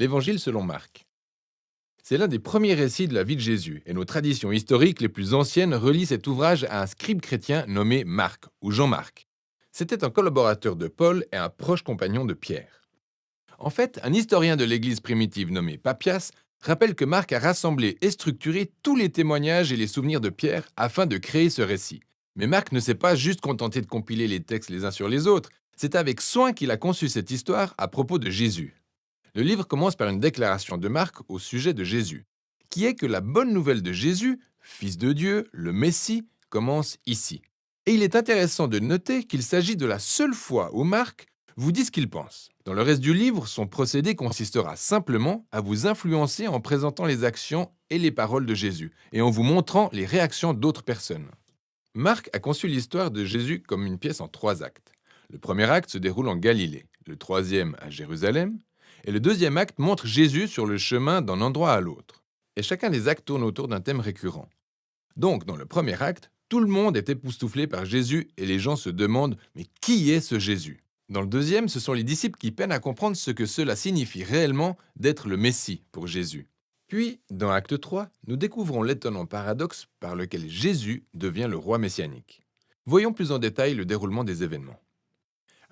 L'Évangile selon Marc. C'est l'un des premiers récits de la vie de Jésus, et nos traditions historiques les plus anciennes relient cet ouvrage à un scribe chrétien nommé Marc, ou Jean-Marc. C'était un collaborateur de Paul et un proche compagnon de Pierre. En fait, un historien de l'Église primitive nommé Papias rappelle que Marc a rassemblé et structuré tous les témoignages et les souvenirs de Pierre afin de créer ce récit. Mais Marc ne s'est pas juste contenté de compiler les textes les uns sur les autres, c'est avec soin qu'il a conçu cette histoire à propos de Jésus. Le livre commence par une déclaration de Marc au sujet de Jésus, qui est que la bonne nouvelle de Jésus, Fils de Dieu, le Messie, commence ici. Et il est intéressant de noter qu'il s'agit de la seule fois où Marc vous dit ce qu'il pense. Dans le reste du livre, son procédé consistera simplement à vous influencer en présentant les actions et les paroles de Jésus, et en vous montrant les réactions d'autres personnes. Marc a conçu l'histoire de Jésus comme une pièce en 3 actes. Le premier acte se déroule en Galilée, le troisième à Jérusalem, et le deuxième acte montre Jésus sur le chemin d'un endroit à l'autre. Et chacun des actes tourne autour d'un thème récurrent. Donc, dans le premier acte, tout le monde est époustouflé par Jésus et les gens se demandent « Mais qui est ce Jésus ?» Dans le deuxième, ce sont les disciples qui peinent à comprendre ce que cela signifie réellement d'être le Messie pour Jésus. Puis, dans Acte 3, nous découvrons l'étonnant paradoxe par lequel Jésus devient le roi messianique. Voyons plus en détail le déroulement des événements.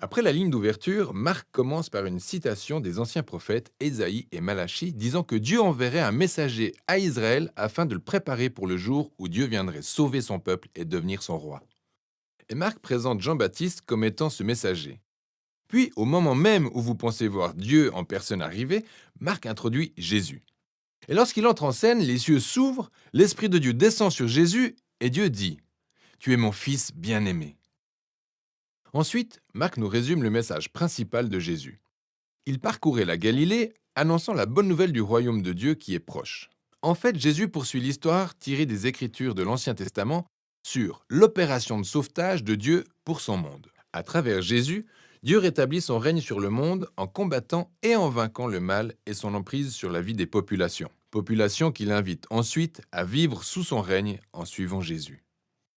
Après la ligne d'ouverture, Marc commence par une citation des anciens prophètes Ésaïe et Malachie disant que Dieu enverrait un messager à Israël afin de le préparer pour le jour où Dieu viendrait sauver son peuple et devenir son roi. Et Marc présente Jean-Baptiste comme étant ce messager. Puis, au moment même où vous pensez voir Dieu en personne arriver, Marc introduit Jésus. Et lorsqu'il entre en scène, les cieux s'ouvrent, l'Esprit de Dieu descend sur Jésus et Dieu dit « Tu es mon Fils bien-aimé ». Ensuite, Marc nous résume le message principal de Jésus. Il parcourait la Galilée, annonçant la bonne nouvelle du royaume de Dieu qui est proche. En fait, Jésus poursuit l'histoire tirée des Écritures de l'Ancien Testament sur l'opération de sauvetage de Dieu pour son monde. À travers Jésus, Dieu rétablit son règne sur le monde en combattant et en vainquant le mal et son emprise sur la vie des populations. Populations qu'il invite ensuite à vivre sous son règne en suivant Jésus.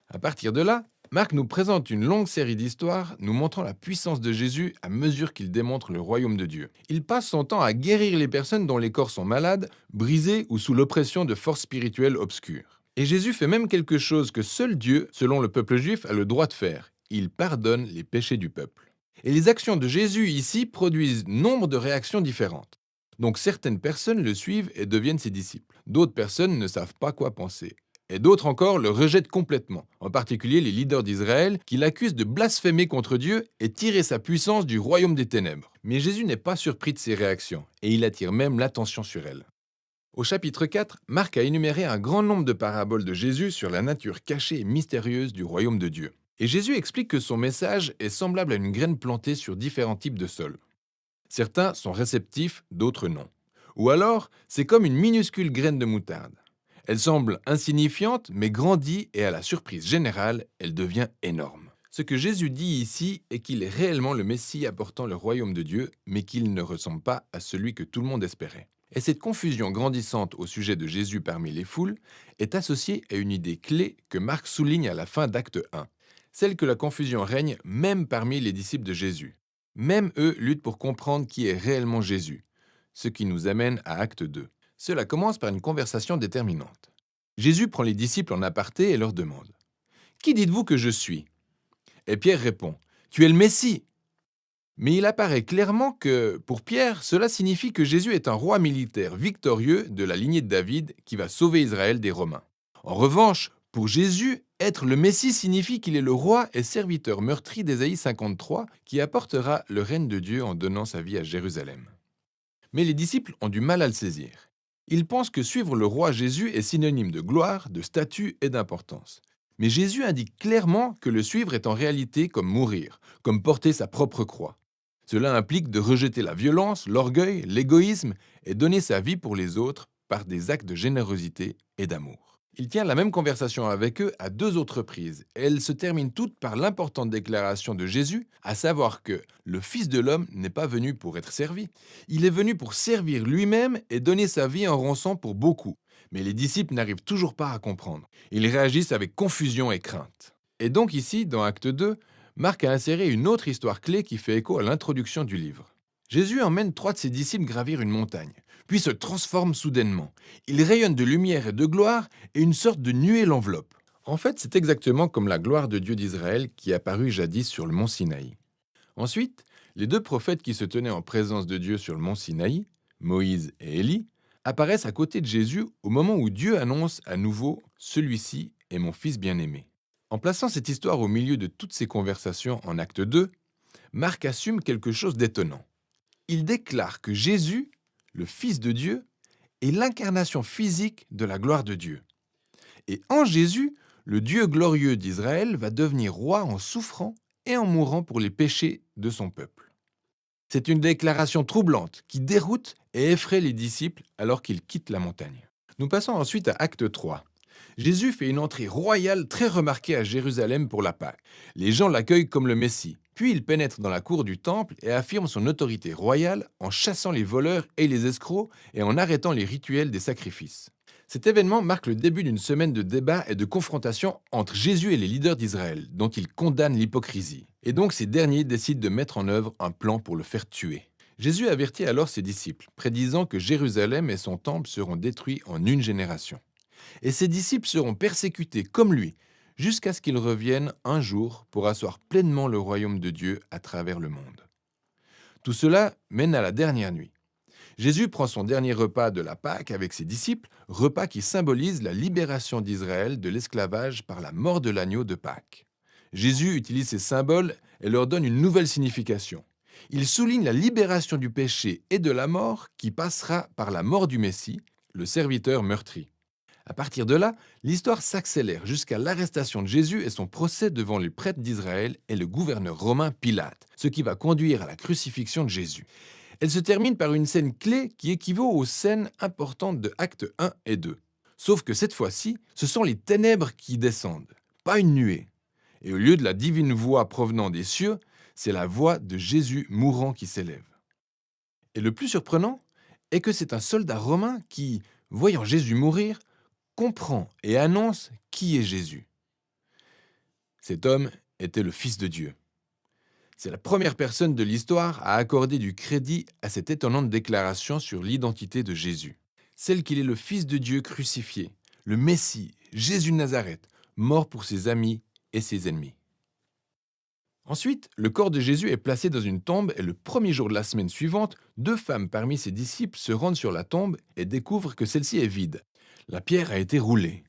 À partir de là, Marc nous présente une longue série d'histoires nous montrant la puissance de Jésus à mesure qu'il démontre le royaume de Dieu. Il passe son temps à guérir les personnes dont les corps sont malades, brisés ou sous l'oppression de forces spirituelles obscures. Et Jésus fait même quelque chose que seul Dieu, selon le peuple juif, a le droit de faire. Il pardonne les péchés du peuple. Et les actions de Jésus ici produisent nombre de réactions différentes. Donc certaines personnes le suivent et deviennent ses disciples. D'autres personnes ne savent pas quoi penser. Et d'autres encore le rejettent complètement, en particulier les leaders d'Israël qui l'accusent de blasphémer contre Dieu et tirer sa puissance du royaume des ténèbres. Mais Jésus n'est pas surpris de ces réactions, et il attire même l'attention sur elles. Au chapitre 4, Marc a énuméré un grand nombre de paraboles de Jésus sur la nature cachée et mystérieuse du royaume de Dieu. Et Jésus explique que son message est semblable à une graine plantée sur différents types de sols. Certains sont réceptifs, d'autres non. Ou alors, c'est comme une minuscule graine de moutarde. Elle semble insignifiante, mais grandit et à la surprise générale, elle devient énorme. Ce que Jésus dit ici est qu'il est réellement le Messie apportant le royaume de Dieu, mais qu'il ne ressemble pas à celui que tout le monde espérait. Et cette confusion grandissante au sujet de Jésus parmi les foules est associée à une idée clé que Marc souligne à la fin d'Acte 1, celle que la confusion règne même parmi les disciples de Jésus. Même eux luttent pour comprendre qui est réellement Jésus, ce qui nous amène à Acte 2. Cela commence par une conversation déterminante. Jésus prend les disciples en aparté et leur demande « Qui dites-vous que je suis ?» Et Pierre répond « Tu es le Messie !» Mais il apparaît clairement que, pour Pierre, cela signifie que Jésus est un roi militaire victorieux de la lignée de David qui va sauver Israël des Romains. En revanche, pour Jésus, être le Messie signifie qu'il est le roi et serviteur meurtri d'Ésaïe 53 qui apportera le règne de Dieu en donnant sa vie à Jérusalem. Mais les disciples ont du mal à le saisir. Ils pensent que suivre le roi Jésus est synonyme de gloire, de statut et d'importance. Mais Jésus indique clairement que le suivre est en réalité comme mourir, comme porter sa propre croix. Cela implique de rejeter la violence, l'orgueil, l'égoïsme et donner sa vie pour les autres par des actes de générosité et d'amour. Il tient la même conversation avec eux à 2 autres reprises, et elles se terminent toutes par l'importante déclaration de Jésus, à savoir que le Fils de l'homme n'est pas venu pour être servi. Il est venu pour servir lui-même et donner sa vie en rançon pour beaucoup. Mais les disciples n'arrivent toujours pas à comprendre. Ils réagissent avec confusion et crainte. Et donc ici, dans Acte 2, Marc a inséré une autre histoire clé qui fait écho à l'introduction du livre. Jésus emmène 3 de ses disciples gravir une montagne, puis se transforme soudainement. Il rayonne de lumière et de gloire, et une sorte de nuée l'enveloppe. En fait, c'est exactement comme la gloire de Dieu d'Israël qui apparut jadis sur le mont Sinaï. Ensuite, les deux prophètes qui se tenaient en présence de Dieu sur le mont Sinaï, Moïse et Élie, apparaissent à côté de Jésus au moment où Dieu annonce à nouveau « Celui-ci est mon Fils bien-aimé ». En plaçant cette histoire au milieu de toutes ces conversations en acte 2, Marc assume quelque chose d'étonnant. Il déclare que Jésus, le Fils de Dieu, est l'incarnation physique de la gloire de Dieu. Et en Jésus, le Dieu glorieux d'Israël va devenir roi en souffrant et en mourant pour les péchés de son peuple. C'est une déclaration troublante qui déroute et effraie les disciples alors qu'ils quittent la montagne. Nous passons ensuite à Acte 3. Jésus fait une entrée royale très remarquée à Jérusalem pour la Pâque. Les gens l'accueillent comme le Messie. Puis il pénètre dans la cour du temple et affirme son autorité royale en chassant les voleurs et les escrocs et en arrêtant les rituels des sacrifices. Cet événement marque le début d'une semaine de débats et de confrontations entre Jésus et les leaders d'Israël, dont il condamne l'hypocrisie. Et donc ces derniers décident de mettre en œuvre un plan pour le faire tuer. Jésus avertit alors ses disciples, prédisant que Jérusalem et son temple seront détruits en une génération. Et ses disciples seront persécutés comme lui, jusqu'à ce qu'il revienne un jour pour asseoir pleinement le royaume de Dieu à travers le monde. Tout cela mène à la dernière nuit. Jésus prend son dernier repas de la Pâque avec ses disciples, repas qui symbolise la libération d'Israël de l'esclavage par la mort de l'agneau de Pâques. Jésus utilise ces symboles et leur donne une nouvelle signification. Il souligne la libération du péché et de la mort qui passera par la mort du Messie, le serviteur meurtri. À partir de là, l'histoire s'accélère jusqu'à l'arrestation de Jésus et son procès devant les prêtres d'Israël et le gouverneur romain Pilate, ce qui va conduire à la crucifixion de Jésus. Elle se termine par une scène clé qui équivaut aux scènes importantes de Actes 1 et 2. Sauf que cette fois-ci, ce sont les ténèbres qui descendent, pas une nuée. Et au lieu de la divine voix provenant des cieux, c'est la voix de Jésus mourant qui s'élève. Et le plus surprenant est que c'est un soldat romain qui, voyant Jésus mourir, comprend et annonce qui est Jésus. Cet homme était le Fils de Dieu. C'est la première personne de l'histoire à accorder du crédit à cette étonnante déclaration sur l'identité de Jésus. Celle qu'il est le Fils de Dieu crucifié, le Messie, Jésus de Nazareth, mort pour ses amis et ses ennemis. Ensuite, le corps de Jésus est placé dans une tombe et le premier jour de la semaine suivante, deux femmes parmi ses disciples se rendent sur la tombe et découvrent que celle-ci est vide. La pierre a été roulée.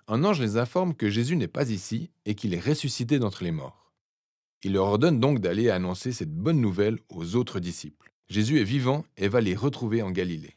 Un ange les informe que Jésus n'est pas ici et qu'il est ressuscité d'entre les morts. Il leur ordonne donc d'aller annoncer cette bonne nouvelle aux autres disciples. Jésus est vivant et va les retrouver en Galilée.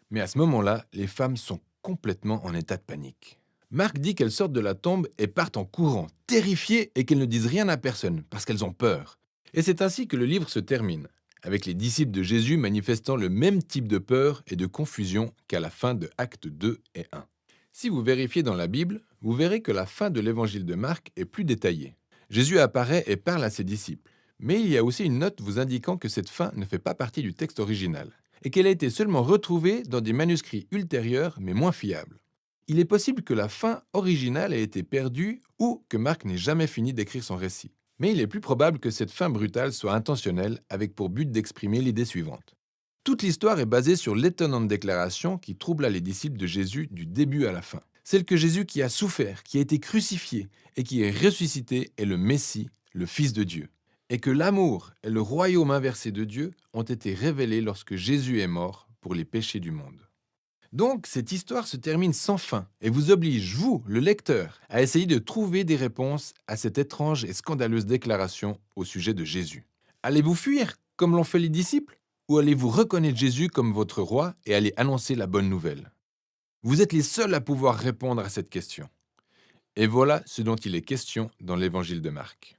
Mais à ce moment-là, les femmes sont complètement en état de panique. Marc dit qu'elles sortent de la tombe et partent en courant, terrifiées et qu'elles ne disent rien à personne parce qu'elles ont peur. Et c'est ainsi que le livre se termine, avec les disciples de Jésus manifestant le même type de peur et de confusion qu'à la fin de Actes 2 et 1. Si vous vérifiez dans la Bible, vous verrez que la fin de l'évangile de Marc est plus détaillée. Jésus apparaît et parle à ses disciples, mais il y a aussi une note vous indiquant que cette fin ne fait pas partie du texte original, et qu'elle a été seulement retrouvée dans des manuscrits ultérieurs mais moins fiables. Il est possible que la fin originale ait été perdue ou que Marc n'ait jamais fini d'écrire son récit. Mais il est plus probable que cette fin brutale soit intentionnelle avec pour but d'exprimer l'idée suivante. Toute l'histoire est basée sur l'étonnante déclaration qui troubla les disciples de Jésus du début à la fin. Celle que Jésus qui a souffert, qui a été crucifié et qui est ressuscité est le Messie, le Fils de Dieu. Et que l'amour et le royaume inversé de Dieu ont été révélés lorsque Jésus est mort pour les péchés du monde. Donc, cette histoire se termine sans fin et vous oblige, vous, le lecteur, à essayer de trouver des réponses à cette étrange et scandaleuse déclaration au sujet de Jésus. Allez-vous fuir, comme l'ont fait les disciples, ou allez-vous reconnaître Jésus comme votre roi et aller annoncer la bonne nouvelle? Vous êtes les seuls à pouvoir répondre à cette question. Et voilà ce dont il est question dans l'évangile de Marc.